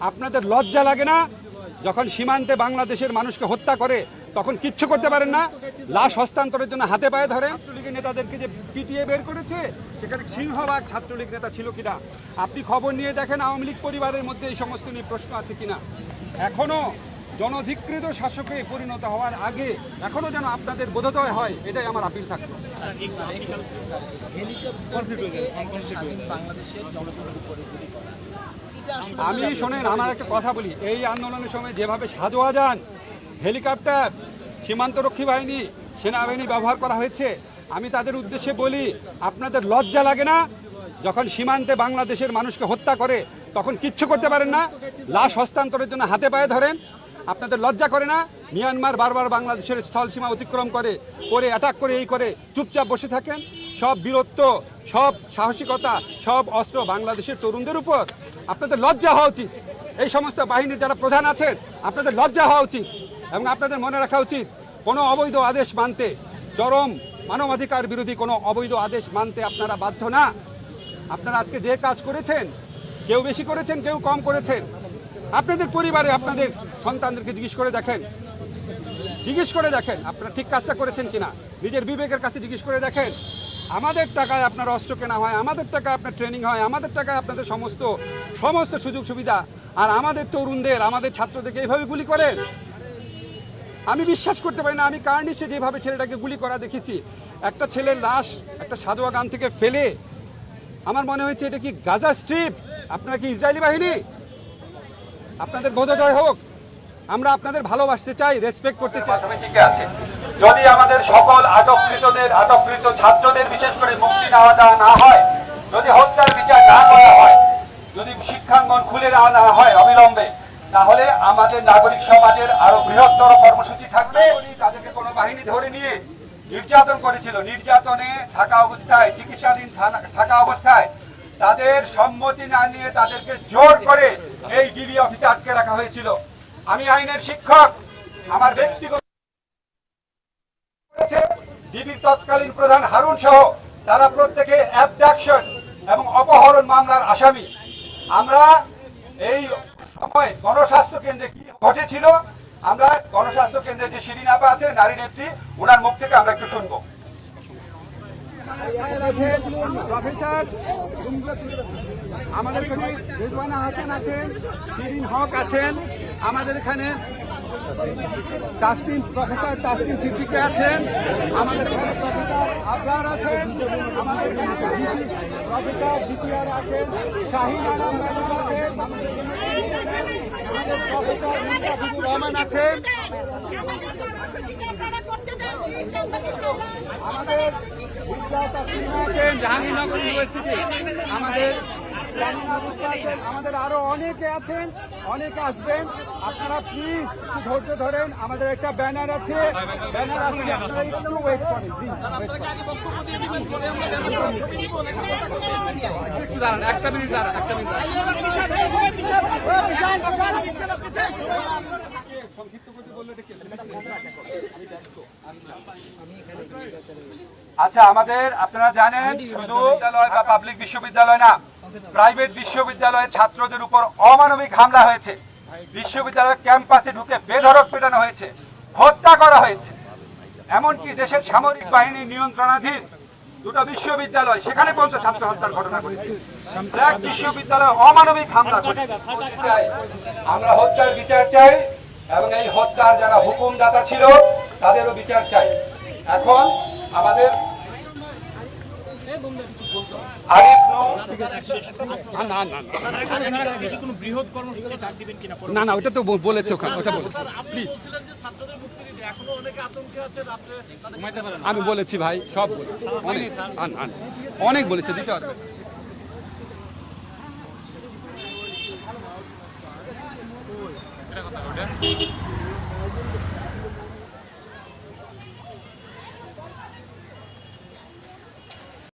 আপনাদের লজ্জা লাগে না? যখন সীমান্তে বাংলাদেশের মানুষকে হত্যা করে তখন কিচ্ছু করতে পারেন না। লাশ হস্তান্তরের জন্য হাতে পায়ে ধরেন। ছাত্রলীগের নেতাদেরকে যে পিটিয়ে বের করেছে সেখানে সিংহভাগ ছাত্রলীগ নেতা ছিল কিনা আপনি খবর নিয়ে দেখেন। আওয়ামী লীগ পরিবারের মধ্যে এই সমস্ত নিয়ে প্রশ্ন আছে কিনা। এখনো জনধিকৃত শাসকে পরিণত হওয়ার আগে এখনো যেন আপনাদের বোধোদয় হয়, এটাই আমার আপিল থাকবে। আমি শোনেন, আমার একটা কথা বলি, এই আন্দোলনের সময় যেভাবে সাজোয়াজান হেলিকপ্টার, সীমান্তরক্ষী বাহিনী, সেনাবাহিনী ব্যবহার করা হয়েছে, আমি তাদের উদ্দেশ্যে বলি, আপনাদের লজ্জা লাগে না? যখন সীমান্তে বাংলাদেশের মানুষকে হত্যা করে তখন কিচ্ছু করতে পারেন না। লাশ হস্তান্তরের জন্য হাতে পায়ে ধরেন। আপনাদের লজ্জা করে না? মিয়ানমার বারবার বাংলাদেশের স্থল সীমা অতিক্রম করে অ্যাটাক করে এই করে চুপচাপ বসে থাকেন। সব বীরত্ব, সব সাহসিকতা, সব অস্ত্র বাংলাদেশের তরুণদের উপর। আপনাদের লজ্জা হওয়া উচিত। এই সমস্ত বাহিনীর যারা প্রধান আছেন আপনাদের লজ্জা হওয়া উচিত এবং আপনাদের মনে রাখা উচিত কোনো অবৈধ আদেশ মানতে, চরম মানবাধিকার বিরোধী কোনো অবৈধ আদেশ মানতে আপনারা বাধ্য না। আপনারা আজকে যে কাজ করেছেন, কেউ বেশি করেছেন, কেউ কম করেছেন। আপনাদের পরিবারে আপনাদের সন্তানদেরকে জিজ্ঞেস করে দেখেন আপনারা ঠিক কাজটা করেছেন কিনা। নিজের বিবেকের কাছে জিজ্ঞেস করে দেখেন। আমাদের টাকায় আপনার অস্ত্র কেনা হয়, আমাদের টাকায় আপনার ট্রেনিং হয়, আমাদের টাকায় আপনাদের সমস্ত সুযোগ সুবিধা, আর আমাদের তরুণদের, আমাদের ছাত্রদেরকে এইভাবে গুলি করেন। আমি বিশ্বাস করতে পারি না। আমি কার্নিশে যেভাবে ছেলেটাকে গুলি করা দেখেছি, একটা ছেলের লাশ একটা সাদোয়া গান থেকে ফেলে, আমার মনে হয়েছে এটা কি গাজা স্ট্রিপ? আপনারা কি ইসরায়েলি বাহিনী? আপনাদের বোধোদয় হোক। আমরা আপনাদের ভালোবাসতে চাই, রেসপেক্ট করতে চাই। ঠিক আছে, যদি আমাদের সকল আটককৃত ছাত্রদের বিশেষ করে মুক্তি না হয়, যদি হত্যার বিচার না করা হয়, যদি শিক্ষাঙ্গন খুলে না হয় অবিলম্বে, তাহলে আমাদের নাগরিক সমাজের আরো বৃহত্তর কর্মসূচি থাকবে। তাদেরকে কোনো বাহিনী ধরে নিয়ে নির্যাতন করেছিল, নির্যাতনে থাকা অবস্থায়, চিকিৎসাধীন থাকা অবস্থায় তাদের সম্মতি না নিয়ে তাদেরকে জোর করে এই ডিবি অফিসে আটকে রাখা হয়েছিল। আমি আইনের শিক্ষক, আমার ব্যক্তিগত ডিবির তৎকালীন প্রধান হারুন সহ তারা প্রত্যেকে অ্যাবডাকশন এবং অপহরণ মামলার আসামি। আমরা এই সময় গণস্বাস্থ্য কেন্দ্রে কি ঘটেছিল, আমরা গণস্বাস্থ্য কেন্দ্রের যে শিরিন আপা আছে, নারী নেত্রী, ওনার মুখ থেকে আমরা একটু শুনবো। আমাদের এখানে রেজওয়ানা হাসান আছেন, শিরিন হক আছেন, আমাদের এখানে প্রফেসর তাসনিম সিদ্দিকী আছেন, আমাদের এখানে প্রফেসর আবরার আছেন, আমাদের এখানে প্রফেসর দ্বিতীয়ার আছেন, শাহিন আলম ম্যাডাম আছেন, আমাদের প্রফেসর মুস্তাফিজুর রহমান আছেন, আমাদের আছেন জাহাঙ্গীরনগর ইউনিভার্সিটি, আমাদের আরো অনেকে আছেন, অনেকে আসবেন। আপনারা প্লিজ একটু ধৈর্য ধরেন। আমাদের একটা ব্যানার আছে, আপনারা একটু ওয়েট করেন প্লিজ। একটা মিনিট আচ্ছা, আমাদের আপনারা জানেন শুধু বিদ্যালয় বা পাবলিক বিশ্ববিদ্যালয় না, প্রাইভেট বিশ্ববিদ্যালয়ের ছাত্রদের উপর অমানবিক হামলা হয়েছে। বিশ্ববিদ্যালয়ের ক্যাম্পাসে ঢুকে বেধড়ক পেটানো হয়েছে, হত্যা করা হয়েছে। এমনকি দেশের সামরিক বাহিনীর নিয়ন্ত্রণাধীন দুটো বিশ্ববিদ্যালয়, সেখানে পর্যন্ত ছাত্র হত্যার ঘটনা ঘটেছে। ব্র্যাক বিশ্ববিদ্যালয়ে অমানবিক হামলা ঘটেছে। আমরা হত্যার বিচার চাই এবং এই হত্যার যারা হুকুমদাতা ছিল তাদেরও বিচার চাই। এখন আমাদের না ওটা তো বলেছে, ওখানে ওটা বলেছে। প্লিজ, আমি বলেছি ভাই, সব বলেছি, অনেক বলেছে, দিতে পারবে।